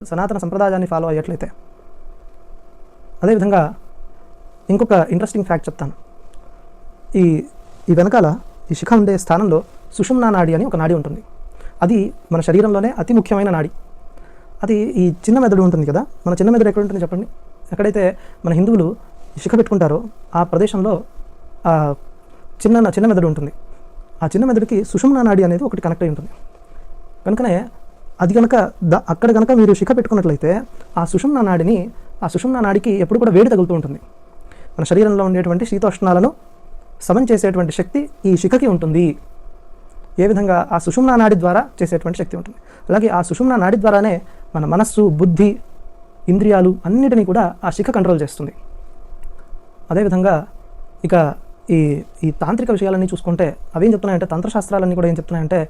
సనాతన సంప్రదాయాన్ని ఫాలో అయ్యేట్లయితే. అదేవిధంగా ఇంకొక ఇంట్రెస్టింగ్ ఫ్యాక్ట్ చెప్తాను. ఈ వెనకాల ఈ శిఖ ఉండే స్థానంలో సుషుమ్నా నాడి అని ఒక నాడి ఉంటుంది. అది మన శరీరంలోనే అతి ముఖ్యమైన నాడి. అది ఈ చిన్న మెదడు ఉంటుంది కదా, మన చిన్న మెదడు ఎక్కడ ఉంటుంది చెప్పండి? ఎక్కడైతే మన హిందువులు శిఖ పెట్టుకుంటారో ఆ ప్రదేశంలో చిన్న మెదడు ఉంటుంది. ఆ చిన్న మెదడుకి సుషుమ్నా నాడి అనేది ఒకటి కనెక్ట్ అయి ఉంటుంది. కనుకనే అది కనుక అక్కడ కనుక మీరు శిఖ పెట్టుకున్నట్లయితే ఆ సుషుమ్నా నాడికి ఎప్పుడు కూడా వేడి తగులుతూ ఉంటుంది. మన శరీరంలో ఉండేటువంటి శీతోష్ణాలను సమం చేసేటువంటి శక్తి ఈ శిఖకి ఉంటుంది. ఏ విధంగా ఆ సుషుమ్నా నాడి ద్వారా చేసేటువంటి శక్తి ఉంటుంది. అలాగే ఆ సుషుమ్నా నాడి ద్వారానే మన మనస్సు, బుద్ధి, ఇంద్రియాలు అన్నిటినీ కూడా ఆ శిఖ కంట్రోల్ చేస్తుంది. అదేవిధంగా ఇక ఈ తాంత్రిక విషయాలన్నీ చూసుకుంటే అవి ఏం చెప్తున్నాయంటే, తంత్రశాస్త్రాలన్నీ కూడా ఏం చెప్తున్నాయంటే,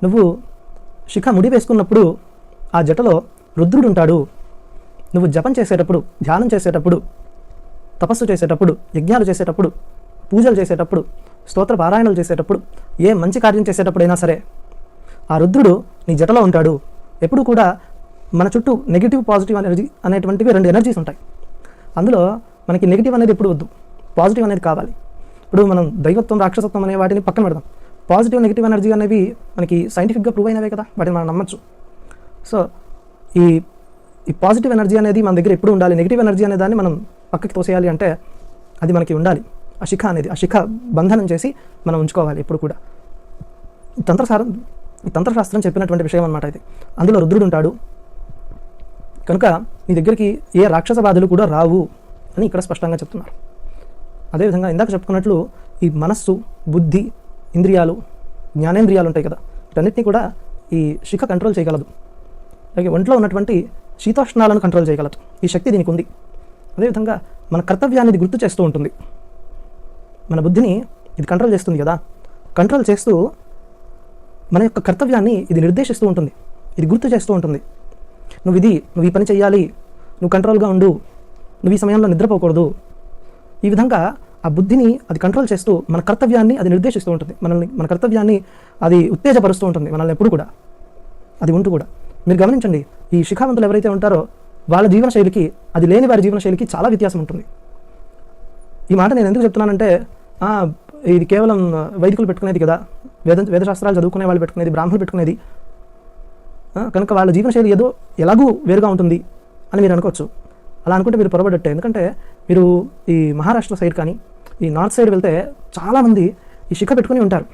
నువ్వు శిఖ ముడి వేసుకున్నప్పుడు ఆ జటలో రుద్రుడు ఉంటాడు. నువ్వు జపం చేసేటప్పుడు, ధ్యానం చేసేటప్పుడు, తపస్సు చేసేటప్పుడు, యజ్ఞాలు చేసేటప్పుడు, పూజలు చేసేటప్పుడు, స్తోత్ర పారాయణలు చేసేటప్పుడు, ఏ మంచి కార్యం చేసేటప్పుడైనా సరే ఆ రుద్రుడు నీ జటలో ఉంటాడు. ఎప్పుడు కూడా మన చుట్టూ నెగిటివ్, పాజిటివ్ ఎనర్జీ అనేటువంటివి రెండు ఎనర్జీస్ ఉంటాయి. అందులో మనకి నెగిటివ్ అనేది ఎప్పుడు వద్దు, పాజిటివ్ అనేది కావాలి. ఇప్పుడు మనం దైవత్వం, రాక్షసత్వం అనే వాటిని పక్కన పెడదాం. పాజిటివ్, నెగిటివ్ ఎనర్జీ అనేవి మనకి సైంటిఫిక్గా ప్రూవ్ అయినవే కదా, వాటిని మనం నమ్మచ్చు. సో ఈ పాజిటివ్ ఎనర్జీ అనేది మన దగ్గర ఎప్పుడు ఉండాలి. నెగిటివ్ ఎనర్జీ అనే దాన్ని మనం పక్కకి తోసేయాలి అంటే అది మనకి ఉండాలి. ఆ శిఖ బంధనం చేసి మనం ఉంచుకోవాలి ఎప్పుడు కూడా. ఈ తంత్రశాస్త్రం చెప్పినటువంటి విషయం అన్నమాట ఇది. అందులో రుద్రుడు ఉంటాడు కనుక నీ దగ్గరికి ఏ రాక్షస బాధలు కూడా రావు అని ఇక్కడ స్పష్టంగా చెప్తున్నారు. అదేవిధంగా ఇందాక చెప్పుకున్నట్లు ఈ మనస్సు, బుద్ధి, ఇంద్రియాలు, జ్ఞానేంద్రియాలు ఉంటాయి కదా, వీటన్నిటినీ కూడా ఈ శిఖ కంట్రోల్ చేయగలదు. అలాగే ఒంట్లో ఉన్నటువంటి శీతోష్ణాలను కంట్రోల్ చేయగలదు. ఈ శక్తి దీనికి ఉంది. అదేవిధంగా మన కర్తవ్యాన్ని ఇది గుర్తు చేస్తూ ఉంటుంది. మన బుద్ధిని ఇది కంట్రోల్ చేస్తుంది కదా, కంట్రోల్ చేస్తూ మన యొక్క కర్తవ్యాన్ని ఇది నిర్దేశిస్తూ ఉంటుంది, ఇది గుర్తు చేస్తూ ఉంటుంది. నువ్వు ఈ పని చేయాలి, నువ్వు కంట్రోల్గా ఉండు, నువ్వు ఈ సమయంలో నిద్రపోకూడదు. ఈ విధంగా ఆ బుద్ధిని అది కంట్రోల్ చేస్తూ మన కర్తవ్యాన్ని అది నిర్దేశిస్తూ ఉంటుంది. మన కర్తవ్యాన్ని అది ఉత్తేజపరుస్తూ ఉంటుంది మనల్ని ఎప్పుడు కూడా. అది ఉంటూ కూడా మీరు గమనించండి, ఈ శిఖావంతులు ఎవరైతే ఉంటారో వాళ్ళ జీవనశైలికి, అది లేని వారి జీవనశైలికి చాలా వ్యత్యాసం ఉంటుంది. ఈ మాట నేను ఎందుకు చెప్తున్నానంటే, ఇది కేవలం వైదికులు పెట్టుకునేది కదా, వేదశాస్త్రాలు చదువుకునే వాళ్ళు పెట్టుకునేది, బ్రాహ్మణులు పెట్టుకునేది కనుక వాళ్ళ జీవనశైలి ఏదో ఎలాగూ వేరుగా ఉంటుంది అని మీరు అనుకోవచ్చు. అలా అనుకుంటే మీరు పొరబడట్టే. ఎందుకంటే మీరు ఈ మహారాష్ట్ర సైడ్ కానీ ఈ నార్త్ సైడ్ వెళ్తే చాలామంది ఈ శిఖ పెట్టుకుని ఉంటారు.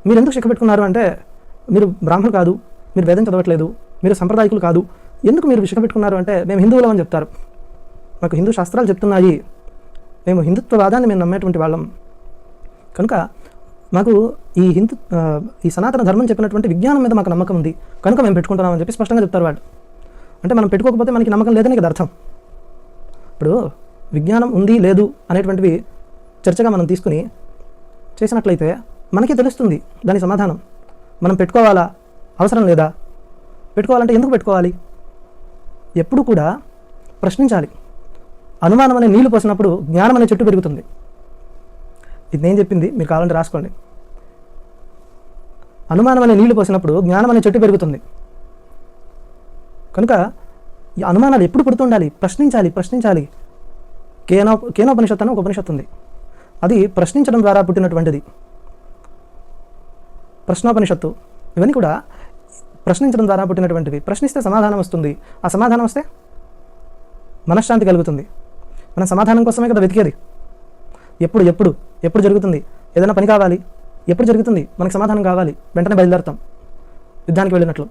మీరు ఎందుకు శిఖ పెట్టుకున్నారు అంటే, మీరు బ్రాహ్మణులు కాదు, మీరు వేదం చదవట్లేదు, మీరు సంప్రదాయకులు కాదు, ఎందుకు మీరు శిఖ పెట్టుకున్నారు అంటే మేము హిందువులం అని చెప్తారు. మాకు హిందూ శాస్త్రాలు చెప్తున్నాయి, మేము హిందుత్వవాదాన్ని మేము నమ్మేటువంటి వాళ్ళం కనుక మాకు ఈ సనాతన ధర్మం చెప్పినటువంటి విజ్ఞానం మీద మాకు నమ్మకం ఉంది కనుక మేము పెట్టుకుంటున్నామని చెప్పి స్పష్టంగా చెప్తారు వాళ్ళు. అంటే మనం పెట్టుకోకపోతే మనకి నమ్మకం లేదని కదా అర్థం. ఇప్పుడు విజ్ఞానం ఉంది లేదు అనేటువంటివి చర్చగా మనం తీసుకుని చేసినట్లయితే మనకే తెలుస్తుంది దాని సమాధానం. మనం పెట్టుకోవాలా, అవసరం లేదా, పెట్టుకోవాలంటే ఎందుకు పెట్టుకోవాలి, ఎప్పుడు కూడా ప్రశ్నించాలి. అనుమానం అనే నీళ్లు పోసినప్పుడు జ్ఞానం అనే చెట్టు పెరుగుతుంది. ఇది నేను చెప్పింది, మీరు కావాలంటే రాసుకోండి. అనుమానం అనే నీళ్లు పోసినప్పుడు జ్ఞానం అనే చెట్టు పెరుగుతుంది. కనుక ఈ అనుమానాలు ఎప్పుడు పుడుతుండాలి, ప్రశ్నించాలి. కేనోపనిషత్తు అని ఒక ఉపనిషత్తు ఉంది, అది ప్రశ్నించడం ద్వారా పుట్టినటువంటిది. ప్రశ్నోపనిషత్తు, ఇవన్నీ కూడా ప్రశ్నించడం ద్వారా పుట్టినటువంటివి. ప్రశ్నిస్తే సమాధానం వస్తుంది, ఆ సమాధానం వస్తే మనశ్శాంతి కలుగుతుంది. మన సమాధానం కోసమే కదా వెతికేది. ఎప్పుడు జరుగుతుంది ఏదైనా పని కావాలి, ఎప్పుడు జరుగుతుంది మనకు సమాధానం కావాలి, వెంటనే బయలుదేరుతాం యుద్ధానికి వెళ్ళినట్లు.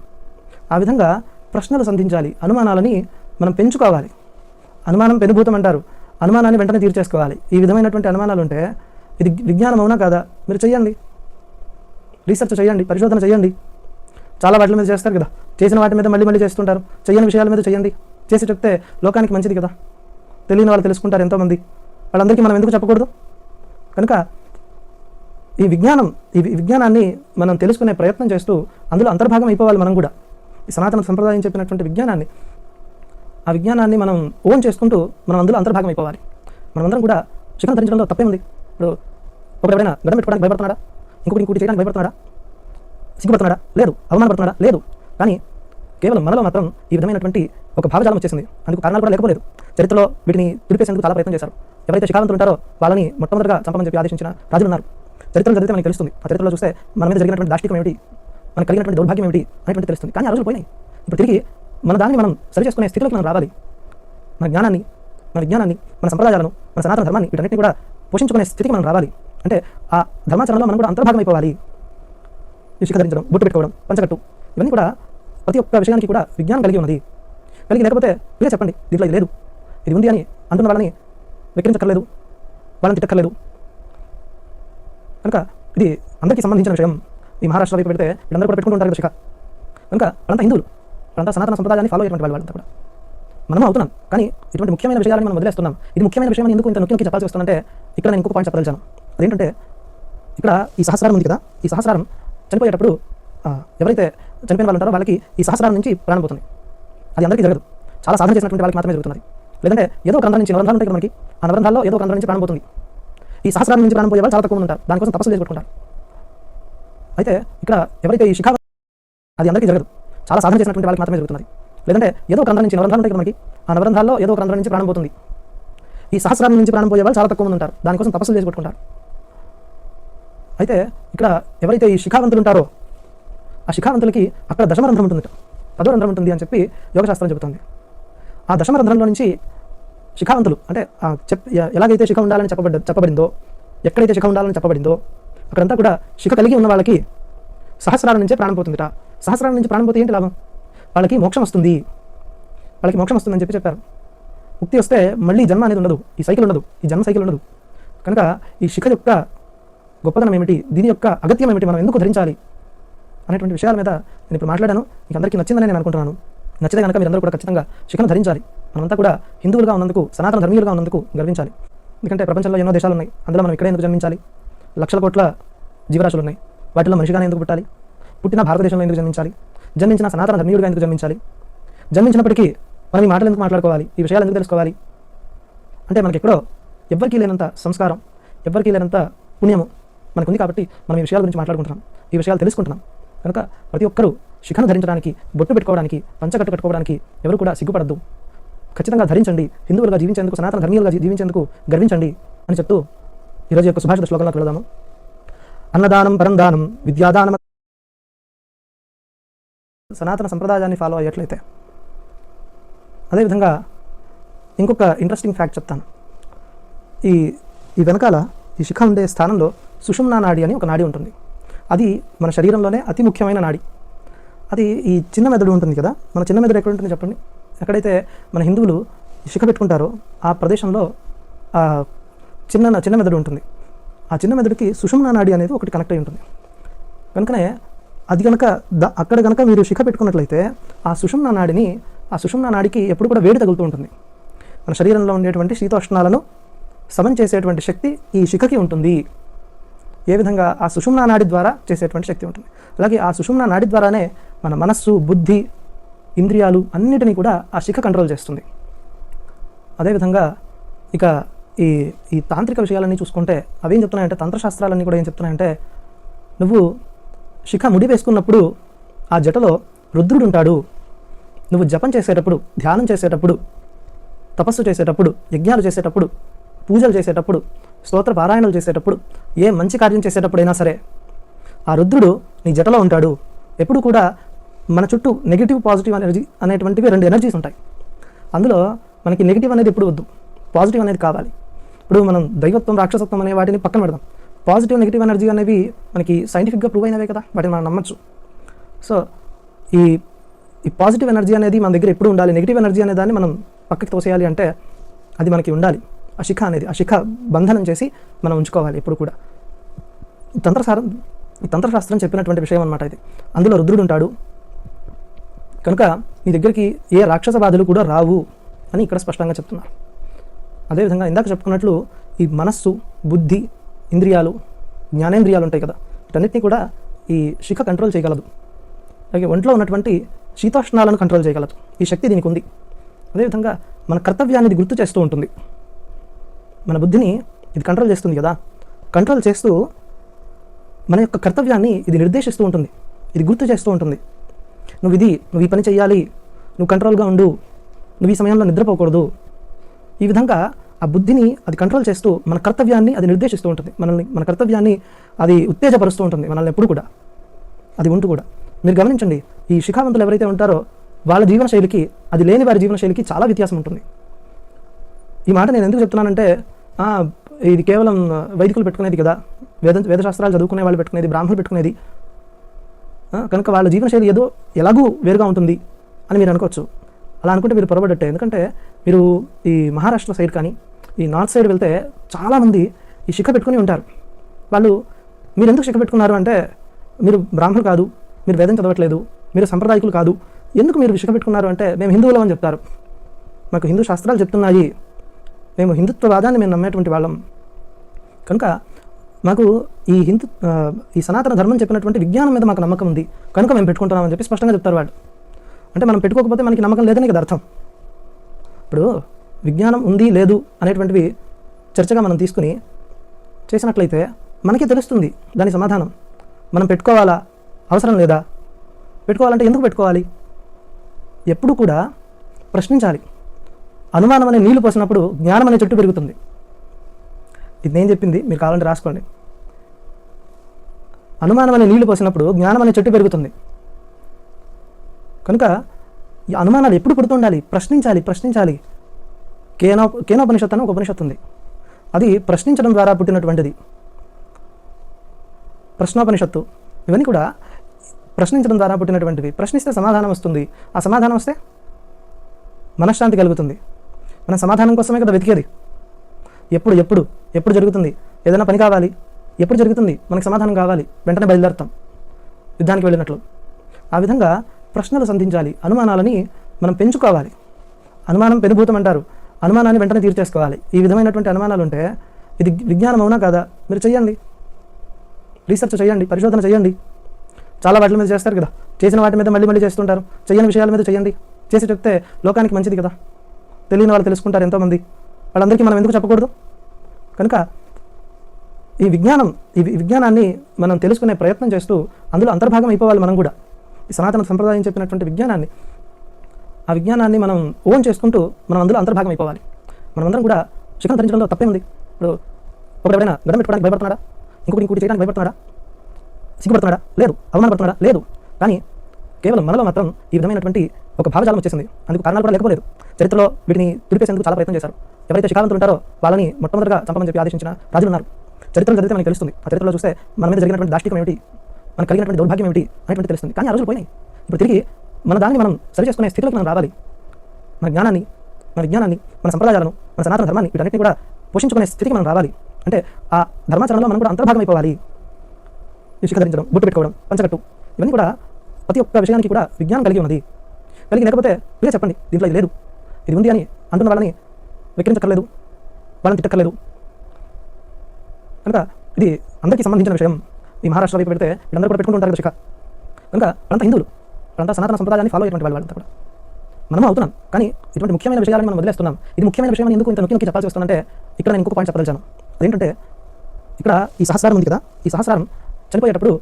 ఆ విధంగా ప్రశ్నలు సంధించాలి, అనుమానాలని మనం పెంచుకోవాలి. అనుమానం పెనుభూతం అంటారు, అనుమానాన్ని వెంటనే తీర్చేసుకోవాలి. ఈ విధమైనటువంటి అనుమానాలు ఉంటే ఇది విజ్ఞానం అవునా కాదా మీరు చేయండి, రీసెర్చ్ చేయండి, పరిశోధన చేయండి. చాలా వాటి మీద చేస్తారు కదా, చేసిన వాటి మీద మళ్ళీ చేస్తుంటారు. చేయని విషయాల మీద చేయండి, చేసి చెప్తే లోకానికి మంచిది కదా, తెలియని వాళ్ళు తెలుసుకుంటారు ఎంతోమంది, వాళ్ళందరికీ మనం ఎందుకు చెప్పకూడదు. కనుక ఈ విజ్ఞానాన్ని మనం తెలుసుకునే ప్రయత్నం చేస్తూ అందులో అంతర్భాగం అయిపోవాలి మనం కూడా. ఈ సనాతన సంప్రదాయం చెప్పినటువంటి ఆ విజ్ఞానాన్ని మనం ఓన్ చేసుకుంటూ మనం అందులో అంతర్భాగం అయిపోవాలి. మనమందరం కూడా శిఖం ధరించడంలో తప్పే ఉంది. ఇప్పుడు ఒకరెవరైనా గడం పెట్టుకోవడానికి భయపడుతున్నాడా, ఇంకోటి చేయడానికి భయపడుతున్నాడా, సిగ్గుపడుతున్నాడా? లేదు. అవమానపడుతున్నాడా? లేదు. కానీ కేవలం మనలో మాత్రం ఈ విధమైనటువంటి ఒక భావజాలం వచ్చేసింది. అందుకు కారణాలు కూడా లేకపోలేదు. చరిత్రలో వీటిని తుడిపేసేందుకు చాలా ప్రయత్నం చేశారు. ఎవరైతే శిఖావంతులు ఉంటారో వాళ్ళని మొట్టమొదటిగా చంపమని చెప్పి ఆదేశించిన రాజులు ఉన్నారు. చరిత్రలో జరిగితే మనకి తెలుస్తుంది. ఆ చరిత్రలో చూస్తే మన మీద జరిగినటువంటి దాష్టికం ఏమిటి, మనకు కలిగినటువంటి దౌర్భాగ్యం ఏమిటి అనేటువంటి తెలుస్తుంది. కానీ ఆ రోజులు పోయినాయి. ఇప్పుడు తిరిగి మన దాన్ని మనం సరి చేసుకునే స్థితిలోకి మనం రావాలి. మన జ్ఞానాన్ని, మన విజ్ఞానాన్ని, మన సంప్రదాయాలను, మన సనాతన ధర్మాన్ని వీటన్నిటిని కూడా పోషించుకునే స్థితికి మనం రావాలి. అంటే ఆ ధర్మాచరణలో మనం కూడా అంతర్భాగం అయిపోవాలి. ఈ శిఖ ధరించడం, బొట్టు పెట్టుకోవడం, పంచకట్టు, ఇవన్నీ కూడా ప్రతి ఒక్క విషయానికి కూడా విజ్ఞానం కలిగి ఉన్నది. కలిగి లేకపోతే మీరే చెప్పండి, దీంట్లో ఇది లేదు, ఇది ఉంది అని అంటున్న వాళ్ళని వెక్కిరించక్కర్లేదు, వాళ్ళని తిట్టక్కర్లేదు. కనుక ఇది అందరికీ సంబంధించిన విషయం. ఈ మహారాష్ట్ర వైపు పెడితే వీళ్ళందరూ కూడా పెట్టుకుంటూ ఉంటారు కదా శిఖ. కనుక వాళ్ళంతా హిందువులు, వాళ్ళంతా సనాతన సంప్రదాయాన్ని ఫాలో అయ్యేటువంటి వాళ్ళంతా కూడా మనం అవుతున్నాం. కానీ ఇటువంటి ముఖ్యమైన విషయాలను మనం వదిలేస్తున్నాం. ఇది ముఖ్యమైన విషయం ఎందుకు ఇంత నొక్కి చెప్పాల్సి వస్తుందంటే ఇక్కడ నేను ఇంకొక పాయింట్ చెప్పదలిచాను. అదేంటంటే ఇక్కడ ఈ సహస్రారం ఉంది కదా, ఈ సహస్రారం చనిపోయేటప్పుడు ఎవరైతే చనిపోయిన వాళ్ళు ఉంటారో వాళ్ళకి ఈ సహస్రారం నుంచి ప్రాణం పోతుంది. అది అందరికీ జరగదు. చాలా సాధన చేసినటువంటి వాళ్ళకి మాత్రమే జరుగుతుంది. లేదంటే ఏదో ఒక రంధ్రం నుంచి, నవరంధ్రాలు ఉంటాయి కదా మనకి, ఆ నవరంధ్రాల్లో ఏదో ఒక రంధ్రం నుంచి ప్రాణం పోతుంది. ఈ సహస్రారం నుంచి ప్రాణం పోయే వాళ్ళు చాలా తక్కువ ఉంటారు. దానికోసం తపస్సు చేసుకుంటారు. అయితే ఇక్కడ ఎవరైతే ఈ శిఖా, అది అందరికీ జరగదు. చాలా సాధన చేసినటువంటి వాళ్ళకి మాత్రమే జరుగుతుంది. లేదంటే ఏదో ఒక రంధ్రం నుంచి, నవరంధ్రాలు ఉంటాయి కదా మనకి, ఆ నవరంధ్రాల్లో ఏదో ఒక రంధ్రం నుంచి ప్రాణం పోతుంది. ఈ సహస్రారం నుంచి ప్రాణం పోయే వాళ్ళు చాలా తక్కువ మంది ఉంటారు. దానికోసం తపస్సులు చేసుకుంటారు. అయితే ఇక్కడ ఎవరైతే ఈ శిఖావంతులు ఉంటారో ఆ శిఖావంతులకి అక్కడ దశమరంధ్రం ఉంటుంది, 10వ రంధ్రం ఉంటుంది అని చెప్పి యోగశాస్త్రం చెబుతుంది. ఆ దశమరంధ్రంలో నుంచి శిఖావంతులు అంటే ఎలాగైతే శిఖ ఉండాలని చెప్పబడిందో, ఎక్కడైతే శిఖ ఉండాలని చెప్పబడిందో అక్కడంతా కూడా శిఖ కలిగి ఉన్న వాళ్ళకి సహస్రాల నుంచే ప్రాణం పోతుందిట. సహస్రాల నుంచి ప్రాణం పోతే ఏంటి లాభం? వాళ్ళకి మోక్షం వస్తుంది, వాళ్ళకి మోక్షం వస్తుందని చెప్పి చెప్పారు. ముక్తి వస్తే మళ్ళీ జన్మ అనేది ఉండదు, ఈ సైకిల్ ఉండదు, ఈ జన్మ సైకిల్ ఉండదు. కనుక ఈ శిఖ యొక్క గొప్పతనం ఏమిటి, దీని యొక్క అగత్యం ఏమిటి, మనం ఎందుకు ధరించాలి అనేటువంటి విషయాల మీద నేను ఇప్పుడు మాట్లాడాను. మీకు అందరికీ నచ్చిందని నేను అనుకుంటున్నాను. నచ్చితే కనుక మీరందరూ కూడా ఖచ్చితంగా శిఖను ధరించాలి. మనమంతా కూడా హిందువులుగా ఉన్నందుకు, సనాతన ధర్మీయులుగా ఉన్నందుకు గర్వించాలి. ఎందుకంటే ప్రపంచంలో ఎన్నో దేశాలు ఉన్నాయి. అందులో మనం ఇక్కడ ఎందుకు జన్మించాలి? లక్షల కోట్ల జీవరాశులు ఉన్నాయి. వాటిలో మనిషిగానే ఎందుకు పుట్టాలి? పుట్టిన భారతదేశంలో ఎందుకు జన్మించాలి? జన్మించిన సనాతన ధర్మీయులుగా ఎందుకు జన్మించాలి? జన్మించినప్పటికీ మనం ఈ మాటలు ఎందుకు మాట్లాడుకోవాలి? ఈ విషయాలు ఎందుకు తెలుసుకోవాలి? అంటే మనకి ఎక్కడో ఎవ్వరికీ లేనంత సంస్కారం, ఎవ్వరికీ లేనంత పుణ్యము మనకుంది కాబట్టి మనం ఈ విషయాల గురించి మాట్లాడుకుంటున్నాం, ఈ విషయాలు తెలుసుకుంటున్నాం. కనుక ప్రతి ఒక్కరూ శిఖను ధరించడానికి, బొట్టు పెట్టుకోవడానికి, పంచకట్టు కట్టుకోవడానికి ఎవరు కూడా సిగ్గుపడద్దు. ఖచ్చితంగా ధరించండి. హిందువులుగా జీవించేందుకు, సనాతన ధర్మీయులుగా జీవించేందుకు గర్వించండి అని చెప్తూ ఈరోజు యొక్క సుభాషిత శ్లోకంలోకి వెళదాము. అన్నదానం పరందానం విద్యాదానం. సనాతన సంప్రదాయాన్ని ఫాలో అయ్యేట్లయితే, అదేవిధంగా ఇంకొక ఇంట్రెస్టింగ్ ఫ్యాక్ట్ చెప్తాను. ఈ వెనకాల ఈ శిఖ ఉండే స్థానంలో సుషుమ్నా నాడి అని ఒక నాడి ఉంటుంది. అది మన శరీరంలోనే అతి ముఖ్యమైన నాడి. అది ఈ చిన్న మెదడు ఉంటుంది కదా, మన చిన్న మెదడు ఎక్కడ ఉంటుంది చెప్పండి? ఎక్కడైతే మన హిందువులు శిఖ పెట్టుకుంటారో ఆ ప్రదేశంలో చిన్న మెదడు ఉంటుంది. ఆ చిన్న మెదడుకి సుషుమ్నా నాడి అనేది ఒకటి కనెక్ట్ అయి ఉంటుంది. కనుకనే అది కనుక అక్కడ కనుక మీరు శిఖ పెట్టుకున్నట్లయితే ఆ సుషుమ్నా నాడికి ఎప్పుడు కూడా వేడి తగులుతూ ఉంటుంది. మన శరీరంలో ఉండేటువంటి శీతోష్ణాలను సమం చేసేటువంటి శక్తి ఈ శిఖకి ఉంటుంది. ఏ విధంగా ఆ సుషుమ్నా నాడి ద్వారా చేసేటువంటి శక్తి ఉంటుంది. అలాగే ఆ సుషుమ్నా నాడి ద్వారానే మన మనస్సు, బుద్ధి, ఇంద్రియాలు అన్నిటినీ కూడా ఆ శిఖ కంట్రోల్ చేస్తుంది. అదేవిధంగా ఇక ఈ తాంత్రిక విషయాలన్నీ చూసుకుంటే అవేం చెప్తున్నాయంటే, తంత్రశాస్త్రాలన్నీ కూడా ఏం చెప్తున్నాయంటే, నువ్వు శిఖ ముడి వేసుకున్నప్పుడు ఆ జటలో రుద్రుడు ఉంటాడు. నువ్వు జపం చేసేటప్పుడు, ధ్యానం చేసేటప్పుడు, తపస్సు చేసేటప్పుడు, యజ్ఞాలు చేసేటప్పుడు, పూజలు చేసేటప్పుడు, స్తోత్ర పారాయణలు చేసేటప్పుడు, ఏ మంచి కార్యం చేసేటప్పుడైనా సరే ఆ రుద్రుడు నీ జటలో ఉంటాడు. ఎప్పుడు కూడా మన చుట్టూ నెగిటివ్, పాజిటివ్ ఎనర్జీ అనేటువంటివి 2 ఎనర్జీస్ ఉంటాయి. అందులో మనకి నెగిటివ్ అనేది ఎప్పుడు వద్దు, పాజిటివ్ అనేది కావాలి. ఇప్పుడు మనం దైవత్వం, రాక్షసత్వం అనే వాటిని పక్కన పెడదాం. పాజిటివ్, నెగిటివ్ ఎనర్జీ అనేవి మనకి సైంటిఫిక్గా ప్రూవ్ అయినవే కదా, వాటిని మనం నమ్మచ్చు. సో ఈ పాజిటివ్ ఎనర్జీ అనేది మన దగ్గర ఎప్పుడు ఉండాలి. నెగిటివ్ ఎనర్జీ అనే దాన్ని మనం పక్కకి తోసేయాలి అంటే అది మనకి ఉండాలి. ఆ శిఖ బంధనం చేసి మనం ఉంచుకోవాలి ఎప్పుడు కూడా. ఈ తంత్రశాస్త్రం చెప్పినటువంటి విషయం అన్నమాట ఇది. అందులో రుద్రుడు ఉంటాడు కనుక నీ దగ్గరికి ఏ రాక్షస బాధలు కూడా రావు అని ఇక్కడ స్పష్టంగా చెప్తున్నారు. అదేవిధంగా ఇందాక చెప్పుకున్నట్లు ఈ మనస్సు, బుద్ధి, ఇంద్రియాలు, జ్ఞానేంద్రియాలు ఉంటాయి కదా, వీటన్నిటినీ కూడా ఈ శిఖ కంట్రోల్ చేయగలదు. అలాగే ఒంట్లో ఉన్నటువంటి శీతోష్ణాలను కంట్రోల్ చేయగలదు. ఈ శక్తి దీనికి ఉంది. అదేవిధంగా మన కర్తవ్యాన్ని ఇది గుర్తు చేస్తూ ఉంటుంది. మన బుద్ధిని ఇది కంట్రోల్ చేస్తుంది కదా, కంట్రోల్ చేస్తూ మన యొక్క కర్తవ్యాన్ని ఇది నిర్దేశిస్తూ ఉంటుంది, ఇది గుర్తు చేస్తూ ఉంటుంది. నువ్వు ఈ పని చేయాలి, నువ్వు కంట్రోల్గా ఉండు, నువ్వు ఈ సమయంలో నిద్రపోకూడదు. ఈ విధంగా ఆ బుద్ధిని అది కంట్రోల్ చేస్తూ మన కర్తవ్యాన్ని అది నిర్దేశిస్తూ ఉంటుంది. మన కర్తవ్యాన్ని అది ఉత్తేజపరుస్తూ ఉంటుంది మనల్ని ఎప్పుడు కూడా. అది ఉంటూ కూడా మీరు గమనించండి, ఈ శిఖావంతులు ఎవరైతే ఉంటారో వాళ్ళ జీవనశైలికి అది లేని వారి జీవనశైలికి చాలా వ్యత్యాసం ఉంటుంది. ఈ మాట నేను ఎందుకు చెప్తున్నానంటే, ఇది కేవలం వైదికులు పెట్టుకునేది కదా, వేదశాస్త్రాలు చదువుకునే వాళ్ళు పెట్టుకునేది, బ్రాహ్మణులు పెట్టుకునేది, కనుక వాళ్ళ జీవనశైలి ఏదో ఎలాగూ వేరుగా ఉంటుంది అని మీరు అనుకోవచ్చు. అలా అనుకుంటే మీరు పొరబడట్టే. ఎందుకంటే మీరు ఈ మహారాష్ట్ర సైడ్ కానీ ఈ నార్త్ సైడ్ వెళ్తే చాలామంది ఈ శిఖ పెట్టుకుని ఉంటారు. వాళ్ళు మీరు ఎందుకు శిఖ పెట్టుకున్నారు అంటే, మీరు బ్రాహ్మణులు కాదు, మీరు వేదం చదవట్లేదు, మీరు సంప్రదాయకులు కాదు, ఎందుకు మీరు శిఖ పెట్టుకున్నారు అంటే మేము హిందువులం అని చెప్తారు. మాకు హిందూ శాస్త్రాలు చెప్తున్నాయి, మేము హిందుత్వవాదాన్ని మేము నమ్మేటువంటి వాళ్ళం, కనుక మాకు ఈ సనాతన ధర్మం చెప్పినటువంటి విజ్ఞానం మీద మాకు నమ్మకం ఉంది, కనుక మేము పెట్టుకుంటున్నామని చెప్పి స్పష్టంగా చెప్తారు వాళ్ళు. అంటే మనం పెట్టుకోకపోతే మనకి నమ్మకం లేదని కదా అర్థం. ఇప్పుడు విజ్ఞానం ఉంది లేదు అనేటువంటివి చర్చగా మనం తీసుకుని చేసినట్లయితే మనకే తెలుస్తుంది దాని సమాధానం. మనం పెట్టుకోవాలా, అవసరం లేదా, పెట్టుకోవాలంటే ఎందుకు పెట్టుకోవాలి, ఎప్పుడు కూడా ప్రశ్నించాలి. అనుమానం అనే నీళ్లు పోసినప్పుడు జ్ఞానం అనే చెట్టు పెరుగుతుంది. ఇది నేను చెప్పింది, మీరు కావాలంటే రాసుకోండి. అనుమానం అనే నీళ్లు పోసినప్పుడు జ్ఞానం అనే చెట్టు పెరుగుతుంది. కనుక ఈ అనుమానాలు ఎప్పుడు పుడుతుండాలి, ప్రశ్నించాలి. కేనోపనిషత్తు అని ఒక ఉపనిషత్తు ఉంది, అది ప్రశ్నించడం ద్వారా పుట్టినటువంటిది. ప్రశ్నోపనిషత్తు, ఇవన్నీ కూడా ప్రశ్నించడం ద్వారా పుట్టినటువంటివి. ప్రశ్నిస్తే సమాధానం వస్తుంది, ఆ సమాధానం వస్తే మనశ్శాంతి కలుగుతుంది. మన సమాధానం కోసమే కదా వెతికేది. ఎప్పుడు జరుగుతుంది ఏదైనా పని కావాలి, ఎప్పుడు జరుగుతుంది మనకు సమాధానం కావాలి, వెంటనే బయలుదేరుతాం యుద్ధానికి వెళ్ళినట్లు. ఆ విధంగా ప్రశ్నలు సంధించాలి, అనుమానాలని మనం పెంచుకోవాలి. అనుమానం పెనుభూతం అంటారు, అనుమానాన్ని వెంటనే తీర్చేసుకోవాలి. ఈ విధమైనటువంటి అనుమానాలు ఉంటే ఇది విజ్ఞానం అవునా కాదా మీరు చేయండి, రీసెర్చ్ చేయండి, పరిశోధన చేయండి. చాలా వాటి మీద చేస్తారు కదా, చేసిన వాటి మీద మళ్ళీ చేస్తుంటారు. చేయని విషయాల మీద చేయండి, చేసి చెప్తే లోకానికి మంచిది కదా, తెలియని వాళ్ళు తెలుసుకుంటారు ఎంతోమంది, వాళ్ళందరికీ మనం ఎందుకు చెప్పకూడదు. కనుక ఈ విజ్ఞానాన్ని మనం తెలుసుకునే ప్రయత్నం చేస్తూ అందులో అంతర్భాగం అయిపోవాలి. మనం కూడా ఈ సనాతన సంప్రదాయం చెప్పినటువంటి ఆ విజ్ఞానాన్ని మనం ఓన్ చేసుకుంటూ మనం అందులో అంతర్భాగం అయిపోవాలి. మనమందరం కూడా శిఖం ధరించడంలో తప్పే ఉంది. ఇప్పుడు ఒకడెవరైనా గడం పెట్టుకోవడానికి భయపడుతున్నాడా, ఇంకోటి చేయడానికి భయపడుతున్నాడా, సిగ్గుపడుతున్నాడా, లేదు. అవమానపడుతున్నాడా, లేదు. కానీ కేవలం మనలో మాత్రం ఈ విధమైనటువంటి ఒక భావజాలం వచ్చేసింది. అందుకు కారణాలు కూడా లేకపోలేదు. చరిత్రలో వీటిని తుడిపేసేందుకు చాలా ప్రయత్నం చేశారు. ఎవరైతే శిఖావంతులు ఉంటారో వాళ్ళని మొట్టమొదటిగా చంపమని చెప్పి ఆదేశించిన రాజులు ఉన్నారు. చరిత్రలో చదివితే మనకు తెలుస్తుంది. ఆ చరిత్రలో చూస్తే మన మీద జరిగినటువంటి దాష్టికం ఏమిటి, మనకు కలిగినటువంటి దౌర్భాగ్యం ఏమిటి అనేటువంటి తెలుస్తుంది. కానీ ఆ రోజులు పోయినాయి. ఇప్పుడు తిరిగి మన దాన్ని మనం సరి చేసుకునే స్థితిలోకి మనం రావాలి. మన జ్ఞానాన్ని, మన విజ్ఞానాన్ని, మన సంప్రదాయాలను, మన సనాతన ధర్మాన్ని వీటన్నిటిని కూడా పోషించుకునే స్థితికి మనం రావాలి. అంటే ఆ ధర్మాచరణలో మనం కూడా అంతర్భాగం అయిపోవాలి. ఈ శిఖ ధరించడం, బొట్టు పెట్టుకోవడం, పంచకట్టు, ఇవన్నీ కూడా ప్రతి ఒక్క విషయానికి కూడా విజ్ఞానం కలిగి ఉన్నది. కలిగి లేకపోతే మీరే చెప్పండి, దీంట్లో ఇది లేదు, ఇది ఉంది అని అంటున్న వాళ్ళని వెక్కిరించక్కర్లేదు, వాళ్ళని తిట్టక్కర్లేదు. కనుక ఇది అందరికీ సంబంధించిన విషయం. ఈ మహారాష్ట్ర వైపు పెడితే వీళ్ళందరూ కూడా పెట్టుకుంటూ ఉంటారు శిఖ. కనుక వాళ్ళంతా హిందువులు, వాళ్ళంతా సనాతన సంప్రదాయాన్ని ఫాలో అయ్యేటువంటి వాళ్ళంతా కూడా మనము అవుతున్నాం. కానీ ఇటువంటి ముఖ్యమైన విషయాలను మనం వదిలేస్తున్నాం. ఇది ముఖ్యమైన విషయం అని ఎందుకు ఇంత నొక్కి చెప్పాల్సి వస్తుందంటే, ఇక్కడ నేను ఇంకొక పాయింట్ చెప్పదలిచాను. అదేంటంటే, ఇక్కడ ఈ సహస్రారం ఉంది కదా, ఈ సహస్రారం చనిపోయేటప్పుడు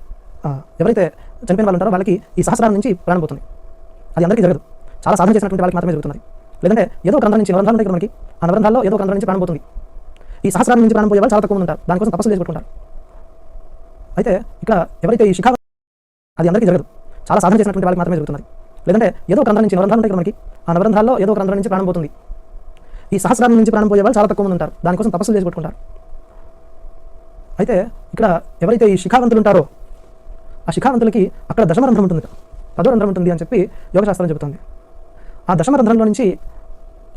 ఎవరైతే చనిపోయిన వాళ్ళు ఉంటారో వాళ్ళకి ఈ సహస్రారం నుంచి ప్రాణం పోతుంది. అది అందరికీ జరగదు, చాలా సాధన చేసినటువంటి వాళ్ళకి మాత్రమే జరుగుతుంది. లేదంటే ఏదో ఒక రంధ్రం నుంచి, నవరంధ్రాలు ఉంటాయి మనకి, ఆ నవరంధ్రాల్లో ఏదో ఒక రంధ్రం నుంచి ప్రాణం పోతుంది. ఈ సహస్రారం నుంచి ప్రాణం పోయే వాళ్ళు చాలా తక్కువ ఉంటారు, దానికోసం తపస్సులు చేసి పెట్టుకుంటారు. అయితే ఇక్కడ ఎవరైతే ఈ శిఖా, అది అందరికీ జరగదు, చాలా సాధన చేసినటువంటి వాళ్ళకి మాత్రమే జరుగుతుంది. లేదంటే ఏదో ఒక రంధ్రం నుంచి, నవరంధ్రాలు ఉంటాయి మనకి, ఆ నవరంధ్రాల్లో ఏదో ఒక రంధ్రం నుంచి ప్రాణం పోతుంది. ఈ సహస్రారం నుంచి ప్రాణం పోయే వాళ్ళు చాలా తక్కువ మంది ఉంటారు, దానికోసం తపస్సులు చేసి పెట్టుకుంటారు. అయితే ఇక్కడ ఎవరైతే ఈ శిఖావంతులు ఉంటారో ఆ శిఖావంతులకి అక్కడ దశమరంధ్రం ఉంటుంది, 10వ రంధ్రం ఉంటుంది అని చెప్పి యోగశాస్త్రం చెబుతుంది. ఆ దశమరంధ్రంలో నుంచి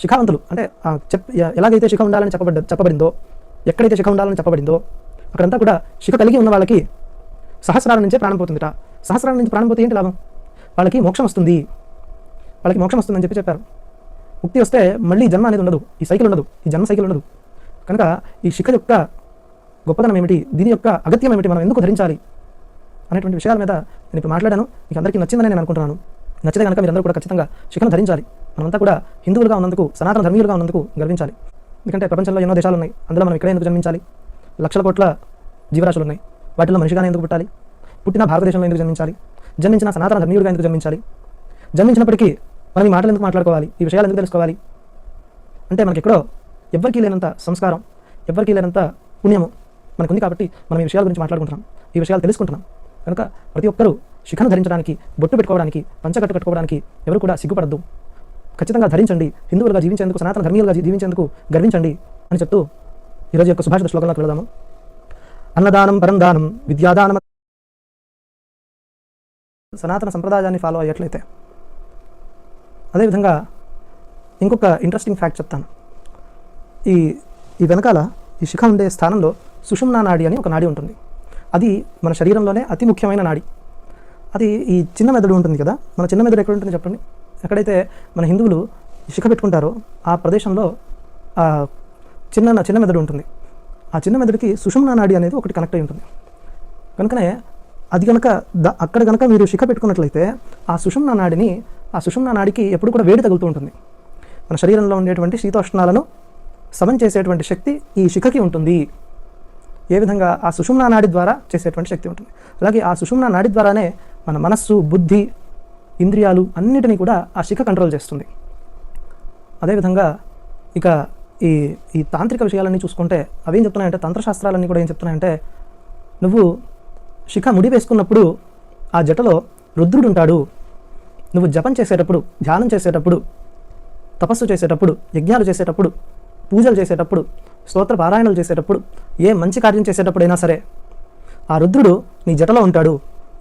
శిఖావంతులు అంటే ఎలాగైతే శిఖ ఉండాలని చెప్పబడిందో, ఎక్కడైతే శిఖ ఉండాలని చెప్పబడిందో అక్కడంతా కూడా శిఖ కలిగి ఉన్న వాళ్ళకి సహస్రారం నుంచే ప్రాణం పోతుందిట. సహస్రారం నుంచి ప్రాణం పోతే ఏంటి లాభం, వాళ్ళకి మోక్షం వస్తుంది, వాళ్ళకి మోక్షం వస్తుందని చెప్పి చెప్పారు. ముక్తి వస్తే మళ్ళీ జన్మ అనేది ఉండదు, ఈ సైకిల్ ఉండదు, ఈ జన్మ సైకిల్ ఉండదు. కనుక ఈ శిఖ యొక్క గొప్పతనం ఏమిటి, దీని యొక్క అగత్యం ఏమిటి, మనం ఎందుకు ధరించాలి అనేటువంటి విషయాల మీద నేను ఇప్పుడు మాట్లాడాను. మీకు అందరికీ నచ్చిందని నేను అనుకుంటున్నాను. నచ్చితే కనుక మీరందరూ కూడా ఖచ్చితంగా శిఖను ధరించాలి. మనమంతా కూడా హిందువులుగా ఉన్నందుకు, సనాతన ధర్మీయులుగా ఉన్నందుకు గర్వించాలి. ఎందుకంటే ప్రపంచంలో ఎన్నో దేశాలు ఉన్నాయి, అందులో మనం ఇక్కడే ఎందుకు జన్మించాలి? లక్షల కోట్ల జీవరాశులు ఉన్నాయి, వాటిలో మనిషిగానే ఎందుకు పుట్టాలి? పుట్టిన భారతదేశంలో ఎందుకు జన్మించాలి? జన్మించిన సనాతన ధర్మీయుడిగా ఎందుకు జన్మించాలి? జన్మించినప్పటికీ మనం ఈ మాటలు ఎందుకు మాట్లాడుకోవాలి? ఈ విషయాలు ఎందుకు తెలుసుకోవాలి? అంటే మనకి ఎక్కడో ఎవ్వరికీ లేనంత సంస్కారం, ఎవ్వరికీ లేనంత పుణ్యము మనకుంది కాబట్టి మనం ఈ విషయాల గురించి మాట్లాడుకుంటున్నాం, ఈ విషయాలు తెలుసుకుంటున్నాం. కనుక ప్రతి ఒక్కరూ శిఖను ధరించడానికి, బొట్టు పెట్టుకోవడానికి, పంచకట్టు కట్టుకోవడానికి ఎవరు కూడా సిగ్గుపడద్దు. ఖచ్చితంగా ధరించండి. హిందువులుగా జీవించేందుకు, సనాతన ధర్మీయులుగా జీవించేందుకు గర్వించండి అని చెప్తూ ఈరోజు యొక్క సుభాషిత శ్లోకంలోకి వెళదాము. అన్నదానం పరందానం విద్యాదానం. సనాతన సంప్రదాయాన్ని ఫాలో అయ్యేట్లయితే, అదేవిధంగా ఇంకొక ఇంట్రెస్టింగ్ ఫ్యాక్ట్ చెప్తాను. ఈ వెనకాల ఈ శిఖ ఉండే స్థానంలో సుషుమ్నా నాడి అని ఒక నాడి ఉంటుంది. అది మన శరీరంలోనే అతి ముఖ్యమైన నాడి. అది ఈ చిన్న మెదడు ఉంటుంది కదా, మన చిన్న మెదడు ఎక్కడ ఉంటుంది చెప్పండి? ఎక్కడైతే మన హిందువులు శిఖ పెట్టుకుంటారో ఆ ప్రదేశంలో చిన్న మెదడు ఉంటుంది. ఆ చిన్న మెదడుకి సుషుమ్నా నాడి అనేది ఒకటి కనెక్ట్ అయి ఉంటుంది. కనుకనే అది కనుక అక్కడ కనుక మీరు శిఖ పెట్టుకున్నట్లయితే ఆ సుషుమ్నా నాడికి ఎప్పుడు కూడా వేడి తగులుతూ ఉంటుంది. మన శరీరంలో ఉండేటువంటి శీతోష్ణాలను సమం చేసేటువంటి శక్తి ఈ శిఖకి ఉంటుంది. ఏ విధంగా? ఆ సుషుమ్నా నాడి ద్వారా చేసేటువంటి శక్తి ఉంటుంది. అలాగే ఆ సుషుమ్నా నాడి ద్వారానే మన మనస్సు, బుద్ధి, ఇంద్రియాలు అన్నిటినీ కూడా ఆ శిఖ కంట్రోల్ చేస్తుంది. అదేవిధంగా ఇక ఈ తాంత్రిక విషయాలన్నీ చూసుకుంటే అవేం చెప్తున్నాయంటే, తంత్రశాస్త్రాలన్నీ కూడా ఏం చెప్తున్నాయంటే, నువ్వు శిఖ ముడి వేసుకున్నప్పుడు ఆ జటలో రుద్రుడు ఉంటాడు. నువ్వు జపం చేసేటప్పుడు, ధ్యానం చేసేటప్పుడు, తపస్సు చేసేటప్పుడు, యజ్ఞాలు చేసేటప్పుడు, పూజలు చేసేటప్పుడు, స్తోత్ర పారాయణలు చేసేటప్పుడు, ఏ మంచి కార్యం చేసేటప్పుడైనా సరే ఆ రుద్రుడు నీ జటలో ఉంటాడు.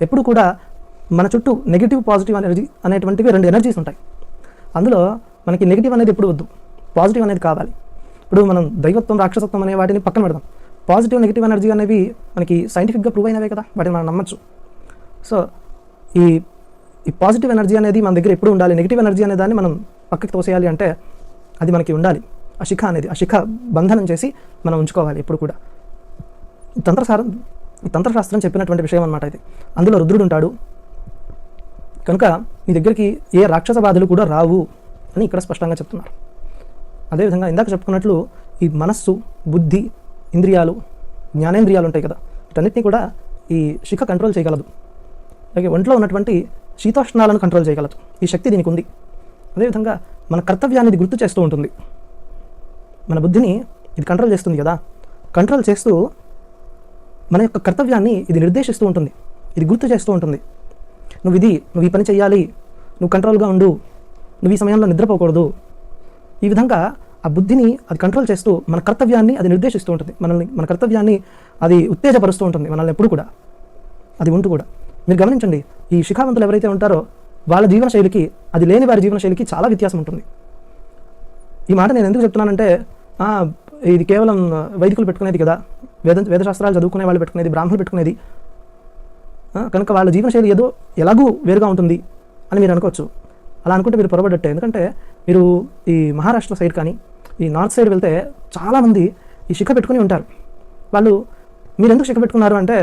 ఎప్పుడు కూడా మన చుట్టూ నెగిటివ్, పాజిటివ్ ఎనర్జీ అనేటువంటివి రెండు ఎనర్జీస్ ఉంటాయి. అందులో మనకి నెగిటివ్ అనేది ఎప్పుడు వద్దు, పాజిటివ్ అనేది కావాలి. ఇప్పుడు మనం దైవత్వం, రాక్షసత్వం అనే వాటిని పక్కన పెడదాం. పాజిటివ్, నెగిటివ్ ఎనర్జీ అనేవి మనకి సైంటిఫిక్గా ప్రూవ్ అయినవే కదా, వాటిని మనం నమ్మచ్చు. సో ఈ పాజిటివ్ ఎనర్జీ అనేది మన దగ్గర ఎప్పుడు ఉండాలి. నెగిటివ్ ఎనర్జీ అనే దాన్ని మనం పక్కకి తోసేయాలి అంటే అది మనకి ఉండాలి. ఆ శిఖ బంధనం చేసి మనం ఉంచుకోవాలి ఎప్పుడు కూడా. తంత్రశాస్త్రం చెప్పినటువంటి విషయం అన్నమాట ఇది. అందులో రుద్రుడు ఉంటాడు కనుక నీ దగ్గరికి ఏ రాక్షస బాధలు కూడా రావు అని ఇక్కడ స్పష్టంగా చెప్తున్నారు. అదేవిధంగా ఇందాక చెప్పుకున్నట్లు ఈ మనస్సు, బుద్ధి, ఇంద్రియాలు, జ్ఞానేంద్రియాలు ఉంటాయి కదా, వీటన్నిటినీ కూడా ఈ శిఖ కంట్రోల్ చేయగలదు. అలాగే ఒంట్లో ఉన్నటువంటి శీతోష్ణాలను కంట్రోల్ చేయగలదు. ఈ శక్తి దీనికి ఉంది. అదేవిధంగా మన కర్తవ్యాన్ని ఇది గుర్తు చేస్తూ ఉంటుంది. మన బుద్ధిని ఇది కంట్రోల్ చేస్తుంది కదా, కంట్రోల్ చేస్తూ మన యొక్క కర్తవ్యాన్ని ఇది నిర్దేశిస్తూ ఉంటుంది, ఇది గుర్తు చేస్తూ ఉంటుంది. నువ్వు ఈ పని చేయాలి, నువ్వు కంట్రోల్గా ఉండు, నువ్వు ఈ సమయంలో నిద్రపోకూడదు. ఈ విధంగా ఆ బుద్ధిని అది కంట్రోల్ చేస్తూ మన కర్తవ్యాన్ని అది నిర్దేశిస్తూ ఉంటుంది. మన కర్తవ్యాన్ని అది ఉత్తేజపరుస్తూ ఉంటుంది మనల్ని ఎప్పుడు కూడా. అది ఉంటూ కూడా మీరు గమనించండి, ఈ శిఖావంతులు ఎవరైతే ఉంటారో వాళ్ళ జీవన శైలికి, అది లేని వారి జీవన శైలికి చాలా వ్యత్యాసం ఉంటుంది. ఈ మాట నేను ఎందుకు చెప్తున్నానంటే, ఇది కేవలం వైదికులు పెట్టుకునేది కదా, వేదశాస్త్రాలు చదువుకునే వాళ్ళు పెట్టుకునేది, బ్రాహ్మణులు పెట్టుకునేది కనుక వాళ్ళ జీవనశైలి ఏదో ఎలాగూ వేరుగా ఉంటుంది అని మీరు అనుకోవచ్చు. అలా అనుకుంటే మీరు పొరపడట్టే. ఎందుకంటే మీరు ఈ మహారాష్ట్ర సైడ్ కానీ ఈ నార్త్ సైడ్ వెళ్తే చాలామంది ఈ శిఖ పెట్టుకుని ఉంటారు. వాళ్ళు మీరు ఎందుకు శిఖ పెట్టుకున్నారు అంటే,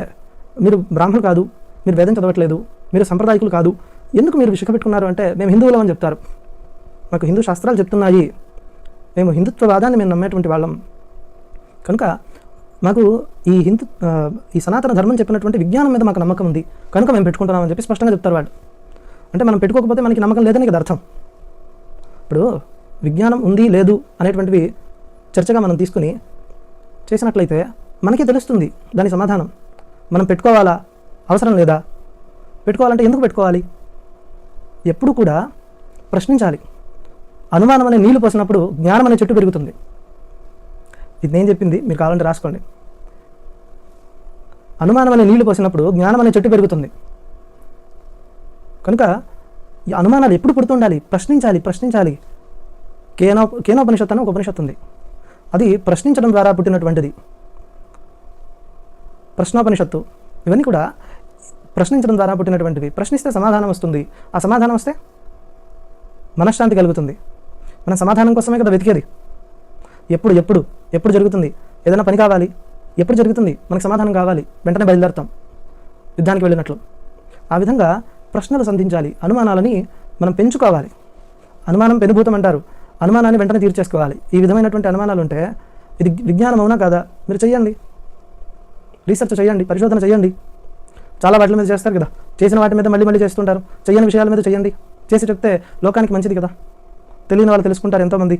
మీరు బ్రాహ్మణులు కాదు, మీరు వేదం చదవట్లేదు, మీరు సంప్రదాయకులు కాదు, ఎందుకు మీరు శిఖ పెట్టుకున్నారు అంటే మేము హిందువులం అని చెప్తారు. మాకు హిందూ శాస్త్రాలు చెప్తున్నాయి, మేము హిందుత్వవాదాన్ని మేము నమ్మేటువంటి వాళ్ళం, కనుక మాకు ఈ సనాతన ధర్మం చెప్పినటువంటి విజ్ఞానం మీద మాకు నమ్మకం ఉంది కనుక మేము పెట్టుకుంటున్నామని చెప్పి స్పష్టంగా చెప్తారు వాళ్ళు. అంటే మనం పెట్టుకోకపోతే మనకి నమ్మకం లేదని కదా అర్థం. ఇప్పుడు విజ్ఞానం ఉంది లేదు అనేటువంటివి చర్చగా మనం తీసుకుని చేసినట్లయితే మనకే తెలుస్తుంది దాని సమాధానం. మనం పెట్టుకోవాలా, అవసరం లేదా, పెట్టుకోవాలంటే ఎందుకు పెట్టుకోవాలి, ఎప్పుడు కూడా ప్రశ్నించాలి. అనుమానం అనే నీళ్లు పోసినప్పుడు జ్ఞానం అనే చెట్టు పెరుగుతుంది. ఇది నేను చెప్పింది, మీరు కావాలంటే రాసుకోండి. అనుమానం అనే నీళ్లు పోసినప్పుడు జ్ఞానం అనే చెట్టు పెరుగుతుంది. కనుక ఈ అనుమానాలు ఎప్పుడు పుడుతుండాలి, ప్రశ్నించాలి. కేనోపనిషత్తు అని ఒక ఉపనిషత్తు ఉంది, అది ప్రశ్నించడం ద్వారా పుట్టినటువంటిది. ప్రశ్నోపనిషత్తు, ఇవన్నీ కూడా ప్రశ్నించడం ద్వారా పుట్టినటువంటివి. ప్రశ్నిస్తే సమాధానం వస్తుంది, ఆ సమాధానం వస్తే మనశ్శాంతి కలుగుతుంది. మన సమాధానం కోసమే కదా వెతికేది. ఎప్పుడు జరుగుతుంది, ఏదైనా పని కావాలి, ఎప్పుడు జరుగుతుంది, మనకు సమాధానం కావాలి, వెంటనే బయలుదేరుతాం యుద్ధానికి వెళ్ళినట్లు. ఆ విధంగా ప్రశ్నలు సంధించాలి, అనుమానాలని మనం పెంచుకోవాలి. అనుమానం పెనుభూతం అంటారు, అనుమానాన్ని వెంటనే తీర్చేసుకోవాలి. ఈ విధమైనటువంటి అనుమానాలు ఉంటే ఇది విజ్ఞానం అవునా కాదా మీరు చేయండి, రీసెర్చ్ చేయండి, పరిశోధన చేయండి. చాలా వాటి మీద చేస్తారు కదా, చేసిన వాటి మీద మళ్ళీ మళ్ళీ చేస్తుంటారు. చేయని విషయాల మీద చేయండి, చేసి చెప్తే లోకానికి మంచిది కదా, తెలియని వాళ్ళు తెలుసుకుంటారు ఎంతోమంది,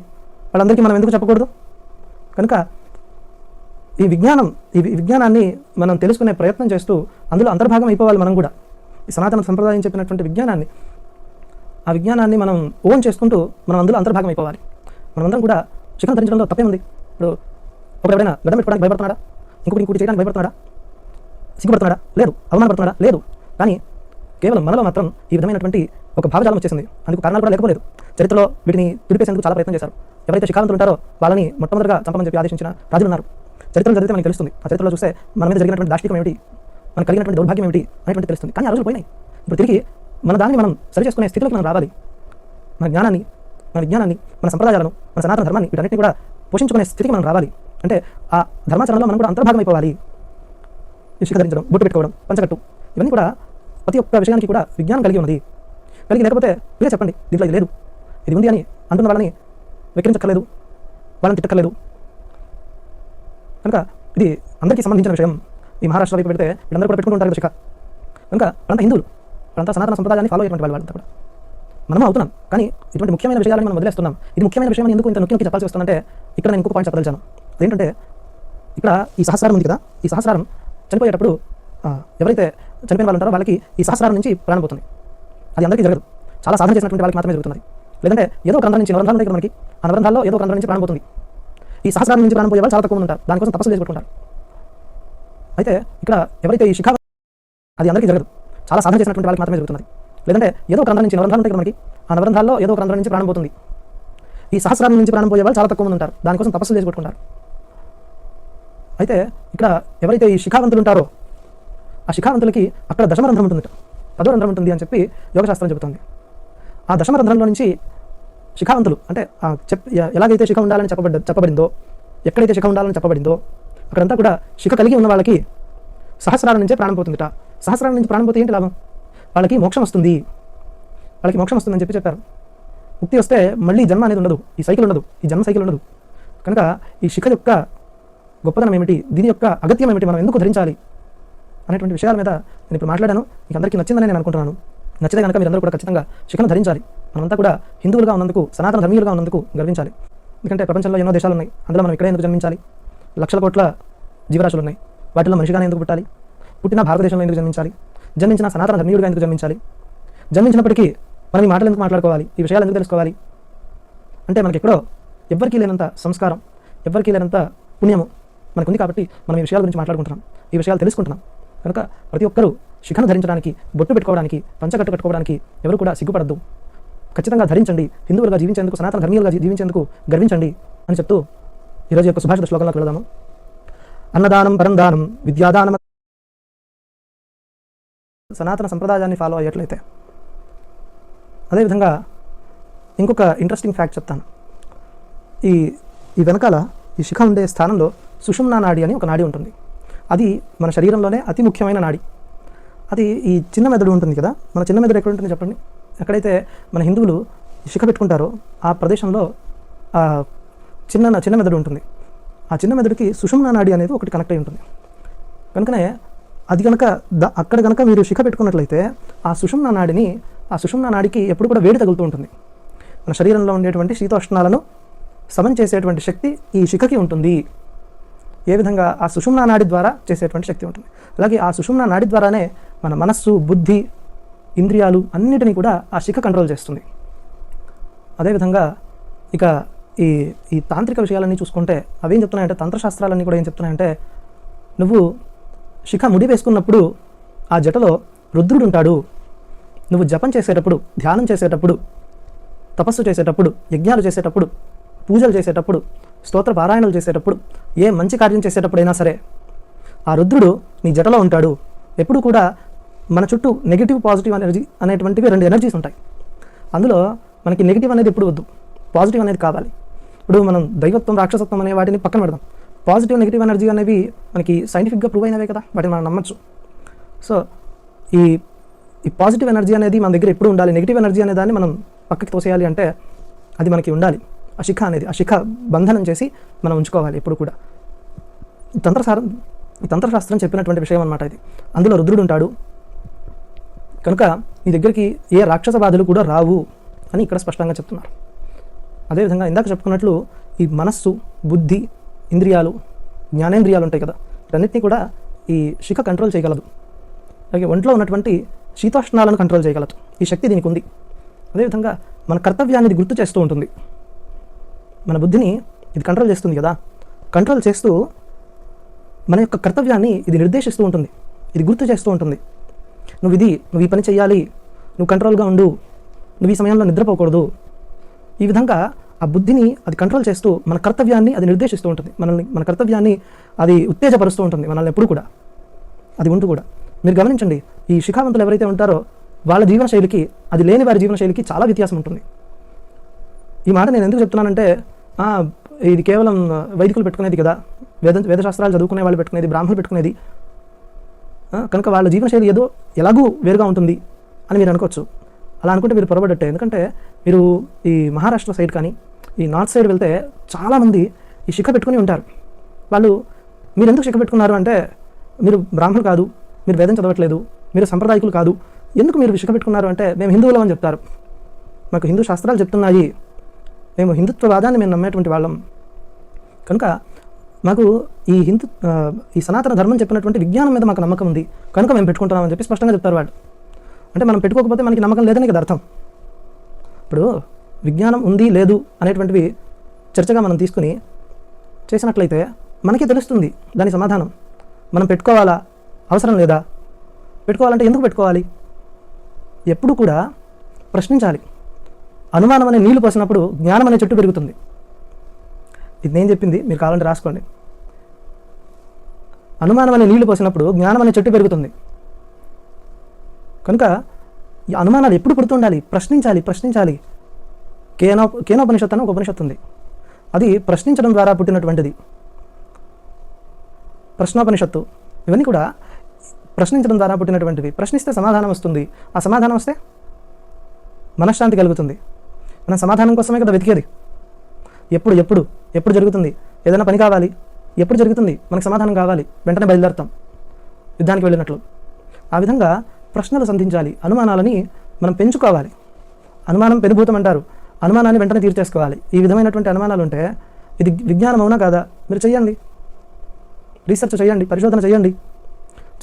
వాళ్ళందరికీ మనం ఎందుకు చెప్పకూడదు? కనుక ఈ విజ్ఞానాన్ని మనం తెలుసుకునే ప్రయత్నం చేస్తూ అందులో అంతర్భాగం అయిపోవాలి. మనం కూడా ఈ సనాతన సంప్రదాయం చెప్పినటువంటి ఆ విజ్ఞానాన్ని మనం ఓన్ చేసుకుంటూ మనం అందులో అంతర్భాగం అయిపోవాలి. మనమందరం కూడా శిఖరం ధరించడంలో తప్పే ఉంది. ఇప్పుడు ఒకడైనా గడ్డం పెట్టుకోవడానికి భయపడుతున్నాడా? ఇంకొకటి చేయడానికి భయపడుతున్నాడా? సిగ్గుపడుతున్నాడా? లేదు. అవమానపడుతున్నాడా? లేదు. కానీ కేవలం మనలో మాత్రం ఈ విధమైనటువంటి ఒక భావజాలం వచ్చేసింది. అందుకు కారణాలు కూడా లేకపోలేదు. చరిత్రలో వీటిని తుడిపేసేందుకు చాలా ప్రయత్నం చేశారు. ఎవరైతే శిఖావంతులు ఉంటారో వాళ్ళని మొట్టమొదటిగా చంపమని చెప్పి ఆదేశించిన రాజులు ఉన్నారు. చరిత్రలో చదివితే మనకి తెలుస్తుంది. ఆ చరిత్రలో చూస్తే మన మీద జరిగినటువంటి దాష్టికం ఏమిటి, మనకు కలిగినటువంటి దౌర్భాగ్యం ఏమిటి అనేటువంటి తెలుస్తుంది. కానీ ఆ రోజులు పోయినాయి. ఇప్పుడు తిరిగి మన దాన్ని మనం సరి చేసుకునే స్థితిలోకి మనం రావాలి. మన జ్ఞానాన్ని, మన విజ్ఞానాన్ని, మన సంప్రదాయాలను, మన సనాతన ధర్మాన్ని వీటన్నిటిని కూడా పోషించుకునే స్థితికి మనం రావాలి. అంటే ఆ ధర్మాచరణలో మనం కూడా అంతర్భాగం అయిపోవాలి. ఈ శిఖ ధరించడం, బొట్టు పెట్టుకోవడం, పంచకట్టు, ఇవన్నీ కూడా ప్రతి ఒక్క విషయానికి కూడా విజ్ఞానం కలిగి ఉన్నది. కలిగి లేకపోతే మీరే చెప్పండి, దీంట్లో ఇది లేదు, ఇది ఉంది అని అంటున్న వాళ్ళని వెక్కిరించక్కర్లేదు, వాళ్ళని తిట్టక్కర్లేదు. కనుక ఇది అందరికీ సంబంధించిన విషయం. ఈ మహారాష్ట్ర వైపు పెడితే వీళ్ళందరూ కూడా పెట్టుకుంటూ ఉంటారు కదా శిఖ. కనుక వాళ్ళంతా హిందువులు, వాళ్ళంతా సనాతన సంప్రదాయాన్ని ఫాలో అయ్యేటువంటి వాళ్ళంతా కూడా మనము అవుతున్నాం. కానీ ఇటువంటి ముఖ్యమైన విషయాలను మనం వదిలేస్తున్నాం. ఇది ముఖ్యమైన విషయం ఎందుకు ఇంత నొక్కి చెప్పాల్సి వస్తుందంటే ఇక్కడ నేను ఇంకొక పాయింట్ చెప్పదలిచాను. అదేంటంటే ఇక్కడ ఈ సహస్రారం ఉంది కదా, ఈ సహస్రారం చనిపోయేటప్పుడు ఎవరైతే చనిపోయిన వాళ్ళు ఉంటారో వాళ్ళకి ఈ సహస్రారం నుంచి ప్రాణం పోతుంది. అది అందరికీ జరగదు, చాలా సాధన చేసినటువంటి వాళ్ళకి మాత్రమే జరుగుతుంది. లేదంటే ఏదో ఒక రంధ్రం నుంచి, నవరంధ్రాలు ఉంటాయి కదా మనకి, ఆ నవరంధ్రాల్లో ఏదో ఒక రంధ్రం నుంచి ప్రాణం పోతుంది. ఈ సహస్రారం నుంచి ప్రాణం పోయే వాళ్ళు చాలా తక్కువ ఉంటారు. దానికోసం తపస్సు చేసుకుంటారు. అయితే ఇక్కడ ఎవరైతే ఈ శిఖా, అది అందరికీ జరగదు, చాలా సాధన చేసినటువంటి వాళ్ళకి మాత్రమే జరుగుతుంది. లేదంటే ఏదో ఒక రంధ్రం నుంచి, నవరంధ్రాలు ఉంటాయి కదా మనకి, ఆ నవరంధ్రాల్లో ఏదో ఒక రంధ్రం నుంచి ప్రాణం పోతుంది. ఈ సహస్రారం నుంచి ప్రాణం పోయే వాళ్ళు చాలా తక్కువ మంది ఉంటారు. దానికోసం తపస్సు చేసుకుంటారు. అయితే ఇక్కడ ఎవరైతే ఈ శిఖావంతులు ఉంటారో ఆ శిఖావంతులకి అక్కడ దశమరంధ్రం ఉంటుంది, 10వ రంధ్రం ఉంటుంది అని చెప్పి యోగశాస్త్రం చెబుతుంది. ఆ దశమరంధ్రంలో నుంచి శిఖావంతులు అంటే ఎలాగైతే శిఖ ఉండాలని చెప్పబడిందో, ఎక్కడైతే శిఖ ఉండాలని చెప్పబడిందో అక్కడంతా కూడా శిఖ కలిగి ఉన్న వాళ్ళకి సహస్రాల నుంచే ప్రాణం పోతుందిట. సహస్రాల నుంచి ప్రాణం పోతే ఏంటి లాభం? వాళ్ళకి మోక్షం వస్తుంది, వాళ్ళకి మోక్షం వస్తుందని చెప్పి చెప్పారు. ముక్తి వస్తే మళ్ళీ జన్మ అనేది ఉండదు, ఈ సైకిల్ ఉండదు, ఈ జన్మ సైకిల్ ఉండదు. కనుక ఈ శిఖ యొక్క గొప్పతనం ఏమిటి, దీని యొక్క అగత్యం ఏమిటి, మనం ఎందుకు ధరించాలి అనేటువంటి విషయాల మీద నేను ఇప్పుడు మాట్లాడాను. మీకు అందరికీ నచ్చిందని నేను అనుకుంటున్నాను. నచ్చితే కనుక మీరందరూ కూడా ఖచ్చితంగా శిఖను ధరించాలి. మనమంతా కూడా హిందువులుగా ఉన్నందుకు, సనాతన ధర్మీయులుగా ఉన్నందుకు గర్వించాలి. ఎందుకంటే ప్రపంచంలో ఎన్నో దేశాలు ఉన్నాయి, అందులో మనం ఇక్కడే ఎందుకు జన్మించాలి? లక్షల కోట్ల జీవరాశులు ఉన్నాయి, వాటిలో మనిషిగానే ఎందుకు పుట్టాలి? పుట్టిన భారతదేశంలో ఎందుకు జన్మించాలి? జన్మించిన సనాతన ధర్మీయుడిగా ఎందుకు జన్మించాలి? జన్మించినప్పటికీ మనం ఈ మాటలు ఎందుకు మాట్లాడుకోవాలి? ఈ విషయాలు ఎందుకు తెలుసుకోవాలి? అంటే మనకి ఎక్కడో ఎవ్వరికీ లేనంత సంస్కారం, ఎవ్వరికీ లేనంత పుణ్యము మనకుంది కాబట్టి మనం ఈ విషయాల గురించి మాట్లాడుకుంటున్నాం, ఈ విషయాలు తెలుసుకుంటున్నాం. కనుక ప్రతి ఒక్కరూ శిఖను ధరించడానికి, బొట్టు పెట్టుకోవడానికి, పంచకట్టు కట్టుకోవడానికి ఎవరు కూడా సిగ్గుపడద్దు. ఖచ్చితంగా ధరించండి. హిందువులుగా జీవించేందుకు, సనాతన ధర్మీయులుగా జీవించేందుకు గర్వించండి అని చెప్తూ ఈరోజు యొక్క సుభాషిత శ్లోకంలోకి వెళదాము. అన్నదానం పరందానం విద్యాదానం. సనాతన సంప్రదాయాన్ని ఫాలో అయ్యేట్లయితే అదేవిధంగా ఇంకొక ఇంట్రెస్టింగ్ ఫ్యాక్ట్ చెప్తాను. ఈ వెనకాల ఈ శిఖ ఉండే స్థానంలో సుషుమ్నా నాడి అని ఒక నాడి ఉంటుంది. అది మన శరీరంలోనే అతి ముఖ్యమైన నాడి. అది ఈ చిన్న మెదడు ఉంటుంది కదా, మన చిన్న మెదడు ఎక్కడ ఉంటుంది చెప్పండి? ఎక్కడైతే మన హిందువులు శిఖ పెట్టుకుంటారో ఆ ప్రదేశంలో చిన్న మెదడు ఉంటుంది. ఆ చిన్న మెదడుకి సుషుమ్నా నాడి అనేది ఒకటి కనెక్ట్ అయి ఉంటుంది. కనుకనే అది కనుక అక్కడ కనుక మీరు శిఖ పెట్టుకున్నట్లయితే ఆ సుషుమ్నా నాడికి ఎప్పుడు కూడా వేడి తగులుతూ ఉంటుంది. మన శరీరంలో ఉండేటువంటి శీతోష్ణాలను సమం చేసేటువంటి శక్తి ఈ శిఖకి ఉంటుంది. ఏ విధంగా? ఆ సుషుమ్నా నాడి ద్వారా చేసేటువంటి శక్తి ఉంటుంది. అలాగే ఆ సుషుమ్నా నాడి ద్వారానే మన మనస్సు, బుద్ధి, ఇంద్రియాలు అన్నిటినీ కూడా ఆ శిఖ కంట్రోల్ చేస్తుంది. అదేవిధంగా ఇక ఈ తాంత్రిక విషయాలన్నీ చూసుకుంటే అవేం చెప్తున్నాయంటే, తంత్రశాస్త్రాలన్నీ కూడా ఏం చెప్తున్నాయంటే, నువ్వు శిఖ ముడి వేసుకున్నప్పుడు ఆ జటలో రుద్రుడు ఉంటాడు. నువ్వు జపం చేసేటప్పుడు, ధ్యానం చేసేటప్పుడు, తపస్సు చేసేటప్పుడు, యజ్ఞాలు చేసేటప్పుడు, పూజలు చేసేటప్పుడు, స్తోత్ర పారాయణలు చేసేటప్పుడు, ఏ మంచి కార్యం చేసేటప్పుడైనా సరే ఆ రుద్రుడు నీ జటలో ఉంటాడు. ఎప్పుడు కూడా మన చుట్టూ నెగిటివ్, పాజిటివ్ ఎనర్జీ అనేటువంటివి 2 ఎనర్జీస్ ఉంటాయి. అందులో మనకి నెగిటివ్ అనేది ఎప్పుడు వద్దు, పాజిటివ్ అనేది కావాలి. ఇప్పుడు మనం దైవత్వం, రాక్షసత్వం అనే వాటిని పక్కన పెడదాం. పాజిటివ్, నెగిటివ్ ఎనర్జీ అనేవి మనకి సైంటిఫిక్గా ప్రూవ్ అయినవే కదా, వాటిని మనం నమ్మచ్చు. సో ఈ పాజిటివ్ ఎనర్జీ అనేది మన దగ్గర ఎప్పుడు ఉండాలి. నెగిటివ్ ఎనర్జీ అనే దాన్ని మనం పక్కకి తోసేయాలి అంటే అది మనకి ఉండాలి. ఆ శిఖ బంధనం చేసి మనం ఉంచుకోవాలి ఎప్పుడు కూడా. ఈ తంత్రశాస్త్రం చెప్పినటువంటి విషయం అన్నమాట ఇది. అందులో రుద్రుడు ఉంటాడు, కనుక నీ దగ్గరికి ఏ రాక్షస బాధలు కూడా రావు అని ఇక్కడ స్పష్టంగా చెప్తున్నారు. అదేవిధంగా ఇందాక చెప్పుకున్నట్లు ఈ మనస్సు, బుద్ధి, ఇంద్రియాలు, జ్ఞానేంద్రియాలు ఉంటాయి కదా, వీటన్నిటినీ కూడా ఈ శిఖ కంట్రోల్ చేయగలదు. అలాగే ఒంట్లో ఉన్నటువంటి శీతోష్ణాలను కంట్రోల్ చేయగలదు. ఈ శక్తి దీనికి ఉంది. అదేవిధంగా మన కర్తవ్యాన్ని ఇది గుర్తు చేస్తూ ఉంటుంది. మన బుద్ధిని ఇది కంట్రోల్ చేస్తుంది కదా, కంట్రోల్ చేస్తూ మన యొక్క కర్తవ్యాన్ని ఇది నిర్దేశిస్తూ ఉంటుంది, ఇది గుర్తు చేస్తూ ఉంటుంది. నువ్వు ఈ పని చేయాలి, నువ్వు కంట్రోల్గా ఉండు, నువ్వు ఈ సమయంలో నిద్రపోకూడదు. ఈ విధంగా ఆ బుద్ధిని అది కంట్రోల్ చేస్తూ మన కర్తవ్యాన్ని అది నిర్దేశిస్తూ ఉంటుంది. మన కర్తవ్యాన్ని అది ఉత్తేజపరుస్తూ ఉంటుంది మనల్ని ఎప్పుడు కూడా. అది ఉంటూ కూడా మీరు గమనించండి, ఈ శిఖావంతులు ఎవరైతే ఉంటారో వాళ్ళ జీవనశైలికి అది లేని వారి జీవనశైలికి చాలా వ్యత్యాసం ఉంటుంది. ఈ మాట నేను ఎందుకు చెప్తున్నానంటే, ఇది కేవలం వైదికులు పెట్టుకునేది కదా, వేదశాస్త్రాలు చదువుకునే వాళ్ళు పెట్టుకునేది, బ్రాహ్మణులు పెట్టుకునేది, కనుక వాళ్ళ జీవనశైలి ఏదో ఎలాగూ వేరుగా ఉంటుంది అని మీరు అనుకోవచ్చు. అలా అనుకుంటే మీరు పొరబడట్టే. ఎందుకంటే మీరు ఈ మహారాష్ట్ర సైడ్ కానీ ఈ నార్త్ సైడ్ వెళ్తే చాలామంది ఈ శిఖ పెట్టుకుని ఉంటారు. వాళ్ళు మీరు ఎందుకు శిఖ పెట్టుకున్నారు అంటే, మీరు బ్రాహ్మణులు కాదు, మీరు వేదం చదవట్లేదు, మీరు సంప్రదాయకులు కాదు, ఎందుకు మీరు శిఖ పెట్టుకున్నారు అంటే మేము హిందువులం అని చెప్తారు. మాకు హిందూ శాస్త్రాలు చెప్తున్నాయి, మేము హిందుత్వవాదాన్ని మేము నమ్మేటువంటి వాళ్ళం, కనుక మాకు ఈ సనాతన ధర్మం చెప్పినటువంటి విజ్ఞానం మీద మాకు నమ్మకం ఉంది, కనుక మేము పెట్టుకుంటున్నామని చెప్పి స్పష్టంగా చెప్తారు వాళ్ళు. అంటే మనం పెట్టుకోకపోతే మనకి నమ్మకం లేదని కదా అర్థం. ఇప్పుడు విజ్ఞానం ఉంది లేదు అనేటువంటివి చర్చగా మనం తీసుకుని చేసినట్లయితే మనకే తెలుస్తుంది దాని సమాధానం. మనం పెట్టుకోవాలా, అవసరం లేదా, పెట్టుకోవాలంటే ఎందుకు పెట్టుకోవాలి, ఎప్పుడు కూడా ప్రశ్నించాలి. అనుమానం అనే నీళ్లు పోసినప్పుడు జ్ఞానం అనే చెట్టు పెరుగుతుంది. ఇది నేను చెప్పింది, మీరు కావాలంటే రాసుకోండి. అనుమానం అనే నీళ్లు పోసినప్పుడు జ్ఞానం అనే చెట్టు పెరుగుతుంది. కనుక ఈ అనుమానాలు ఎప్పుడు పుడుతుండాలి, ప్రశ్నించాలి. కేనోపనిషత్తు అని ఒక ఉపనిషత్తు ఉంది, అది ప్రశ్నించడం ద్వారా పుట్టినటువంటిది. ప్రశ్నోపనిషత్తు, ఇవన్నీ కూడా ప్రశ్నించడం ద్వారా పుట్టినటువంటివి. ప్రశ్నిస్తే సమాధానం వస్తుంది, ఆ సమాధానం వస్తే మనశ్శాంతి కలుగుతుంది. మనం సమాధానం కోసమే కదా వెతికేది. ఎప్పుడు జరుగుతుంది, ఏదైనా పని కావాలి, ఎప్పుడు జరుగుతుంది, మనకు సమాధానం కావాలి, వెంటనే బయలుదేరుతాం యుద్ధానికి వెళ్ళినట్లు. ఆ విధంగా ప్రశ్నలు సంధించాలి, అనుమానాలని మనం పెంచుకోవాలి. అనుమానం పెనుభూతం అంటారు, అనుమానాన్ని వెంటనే తీర్చేసుకోవాలి. ఈ విధమైనటువంటి అనుమానాలు ఉంటే ఇది విజ్ఞానం అవునా కాదా మీరు చేయండి, రీసెర్చ్ చేయండి, పరిశోధన చేయండి.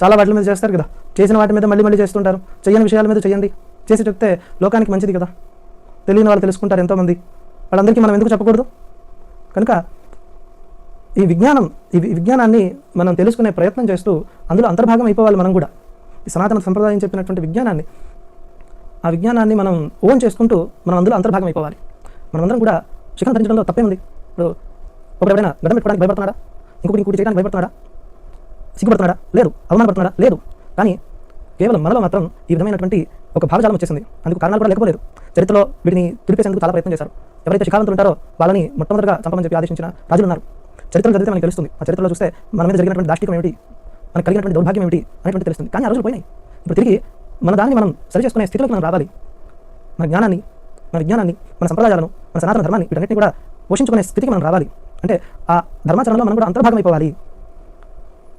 చాలా వాటి మీద చేస్తారు కదా, చేసిన వాటి మీద మళ్ళీ చేస్తుంటారు. చేయని విషయాల మీద చేయండి, చేసి చెప్తే లోకానికి మంచిది కదా, తెలియని వాళ్ళు తెలుసుకుంటారు ఎంతోమంది, వాళ్ళందరికీ మనం ఎందుకు చెప్పకూడదు. కనుక ఈ విజ్ఞానాన్ని మనం తెలుసుకునే ప్రయత్నం చేస్తూ అందులో అంతర్భాగం అయిపోవాలి. మనం కూడా ఈ సనాతన సంప్రదాయం చెప్పినటువంటి ఆ విజ్ఞానాన్ని మనం ఓన్ చేసుకుంటూ మనం అందులో అంతర్భాగం అయిపోవాలి. మనమందరం కూడా శిఖరం ధరించడంలో తప్పేముంది. ఇప్పుడు ఒకడెవరైనా గడ్డం పెట్టుకోవడానికి భయపడుతున్నాడా, ఇంకొకటి చేయడానికి భయపడుతున్నాడా, సిగ్గుపడుతున్నాడా, లేదు. అవమానపడుతున్నాడా, లేదు. కానీ కేవలం మనలో మాత్రం ఈ విధమైనటువంటి ఒక భావజాలం వచ్చేసింది. అందుకు కారణాలు కూడా లేకపోలేదు. చరిత్రలో వీటిని తుడిపేసేందుకు చాలా ప్రయత్నం చేశారు. ఎవరైతే శిఖావంతులు ఉంటారో వాళ్ళని మొట్టమొదటిగా చంపమని చెప్పి ఆదేశించిన రాజులు ఉన్నారు. చరిత్రను చదివితే మనకు తెలుస్తుంది. ఆ చరిత్రలో చూస్తే మన మీద జరిగినటువంటి దాష్టికం ఏమిటి, మనకు కలిగినటువంటి దౌర్భాగ్యం ఏమిటి అనేటువంటి తెలుస్తుంది. కానీ ఆ రోజులు పోయినాయి. ఇప్పుడు తిరిగి మన దాన్ని మనం సరి చేసుకునే స్థితిలోకి మనం రావాలి. మన జ్ఞానాన్ని, మన విజ్ఞానాన్ని, మన సంప్రదాయాలను, మన సనాతన ధర్మాన్ని వీటన్నిటిని కూడా పోషించుకునే స్థితికి మనం రావాలి. అంటే ఆ ధర్మాచరణలో మనం కూడా అంతర్భాగం అయిపోవాలి.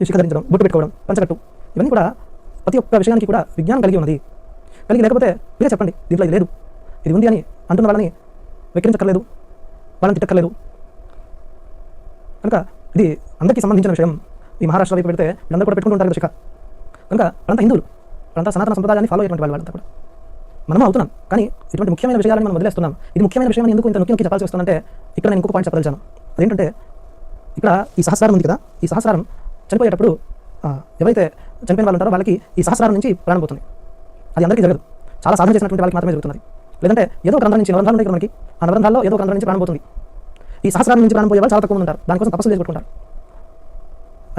ఈ శిఖ ధరించడం, బొట్టు పెట్టుకోవడం, పంచకట్టు, ఇవన్నీ కూడా ప్రతి ఒక్క విషయానికి కూడా విజ్ఞానం కలిగి ఉన్నది. కలిగి లేకపోతే మీరే చెప్పండి, దీంట్లో ఇది లేదు, ఇది ఉంది అని అంటున్న వాళ్ళని వెక్కిరించక్కర్లేదు, వాళ్ళని తిట్టక్కర్లేదు. కనుక ఇది అందరికీ సంబంధించిన విషయం. ఈ మహారాష్ట్ర వైపు పెడితే వీళ్ళందరూ కూడా పెట్టుకుంటూ ఉంటారు కదా శిఖ. కనుక వాళ్ళంతా హిందువులు, వాళ్ళంతా సనాతన సంప్రదాయాన్ని ఫాలో అయ్యేటువంటి వాళ్ళంతా కూడా మనము అవుతున్నాం. కానీ ఇటువంటి ముఖ్యమైన విషయాలను మనం వదిలేస్తున్నాం. ఇది ముఖ్యమైన విషయం ఎందుకు ఇంత నొక్కి చెప్పాల్సి వస్తుందంటే, ఇక్కడ నేను ఇంకొక పాయింట్ చెప్పదలిచాను. అదేంటంటే, ఇక్కడ ఈ సహస్రారం ఉంది కదా, ఈ సహస్రారం చనిపోయేటప్పుడు ఎవరైతే చనిపోయిన వాళ్ళు ఉంటారో వాళ్ళకి ఈ సహస్రారం నుంచి ప్రాణం పోతుంది. అది అందరికీ జరగదు, చాలా సాధన చేసినటువంటి వాళ్ళకి మాత్రమే జరుగుతుంది. లేదంటే ఏదో ఒక రంధ్రం నుంచి, నవరంధ్రాలు ఉంటాయి మనకి, ఆ నవరంధ్రాల్లో ఏదో ఒక రంధ్రం నుంచి ప్రాణం పోతుంది. ఈ సహస్రారం నుంచి ప్రాణం పోయే వాళ్ళు చాలా తక్కువ ఉంటారు, దానికోసం తపస్సులు చేసుకుంటారు.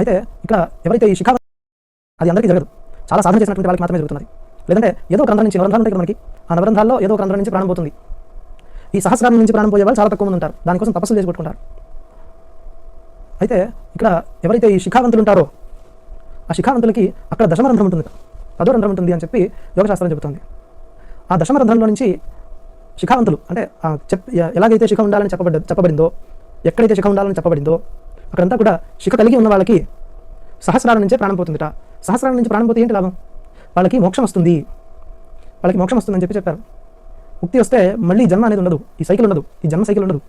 అయితే ఇక్కడ ఎవరైతే ఈ శిఖా, అది అందరికీ జరగదు, చాలా సాధన చేసినటువంటి వాళ్ళకి మాత్రమే జరుగుతుంది. లేదంటే ఏదో ఒక రంధ్రం నుంచి, నవరంధ్రాలు ఉంటాయి మనకి, ఆ నవరంధ్రాల్లో ఏదో ఒక రంధ్రం నుంచి ప్రాణం పోతుంది. ఈ సహస్రారం నుంచి ప్రాణం పోయే వాళ్ళు చాలా తక్కువ మంది ఉంటారు, దానికోసం తపస్సులు చేసి కొట్టుకుంటారు. అయితే ఇక్కడ ఎవరైతే ఈ శిఖావంతులు ఉంటారో ఆ శిఖావంతులకి అక్కడ దశమరంధ్రం ఉంటుంది, 10వ రంధ్రం ఉంటుంది అని చెప్పి యోగశాస్త్రం చెబుతుంది. ఆ దశమరంధ్రంలో నుంచి శిఖావంతులు అంటే ఎలాగైతే శిఖ ఉండాలని చెప్పబడిందో, ఎక్కడైతే శిఖ ఉండాలని చెప్పబడిందో అక్కడంతా కూడా శిఖ కలిగి ఉన్న వాళ్ళకి సహస్రారం నుంచే ప్రాణం పోతుందిట. సహస్రారం నుంచి ప్రాణం పోతే ఏంటి లాభం, వాళ్ళకి మోక్షం వస్తుంది. వాళ్ళకి మోక్షం వస్తుందని చెప్పారు. ముక్తి వస్తే మళ్ళీ జన్మ అనేది ఉండదు, ఈ సైకిల్ ఉండదు, ఈ జన్మ సైకిల్ ఉండదు.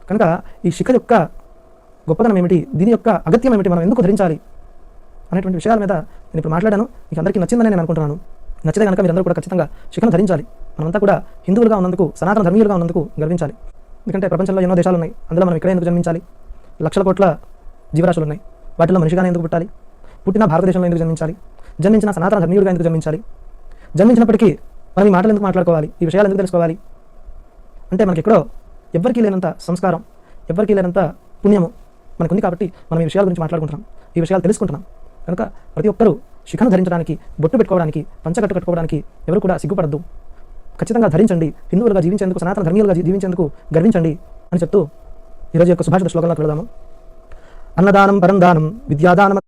కనుక ఈ శిఖ యొక్క గొప్పతనం ఏమిటి, దీని యొక్క అగత్యం ఏమిటి, మనం ఎందుకు ధరించాలి అనేటువంటి విషయాల మీద నేను ఇప్పుడు మాట్లాడాను. మీకు అందరికీ నచ్చిందని నేను అనుకుంటున్నాను. నచ్చితే కనుక మీరందరూ కూడా ఖచ్చితంగా శిఖను ధరించాలి. మనమంతా కూడా హిందువులుగా ఉన్నందుకు, సనాతన ధర్మీయులుగా ఉన్నందుకు గర్వించాలి. ఎందుకంటే ప్రపంచంలో ఎన్నో దేశాలు ఉన్నాయి, అందులో మనం ఇక్కడే ఎందుకు జన్మించాలి? లక్షల కోట్ల జీవరాశులు ఉన్నాయి, వాటిలో మనిషిగానే ఎందుకు పుట్టాలి? పుట్టిన భారతదేశంలో ఎందుకు జన్మించాలి? జన్మించిన సనాతన ధర్మీయుడిగా ఎందుకు జన్మించాలి? జన్మించినప్పటికీ మనం ఈ మాటలు ఎందుకు మాట్లాడుకోవాలి, ఈ విషయాలు ఎందుకు తెలుసుకోవాలి అంటే మనకి ఎక్కడో ఎవ్వరికీ లేనంత సంస్కారం, ఎవ్వరికీ లేనంత పుణ్యము మనకుంది కాబట్టి మనం ఈ విషయాల గురించి మాట్లాడుకుంటున్నాం, ఈ విషయాలు తెలుసుకుంటున్నాం. కనుక ప్రతి ఒక్కరూ శిఖను ధరించడానికి, బొట్టు పెట్టుకోవడానికి, పంచకట్టు కట్టుకోవడానికి ఎవరు కూడా సిగ్గుపడద్దు. ఖచ్చితంగా ధరించండి. హిందువులుగా జీవించేందుకు, సనాతన ధర్మీయులుగా జీవించేందుకు గర్వించండి అని చెప్తూ ఈరోజు యొక్క సుభాషిత శ్లోకంలోకి వెళదాము. అన్నదానం పరం దానం, విద్యాదానం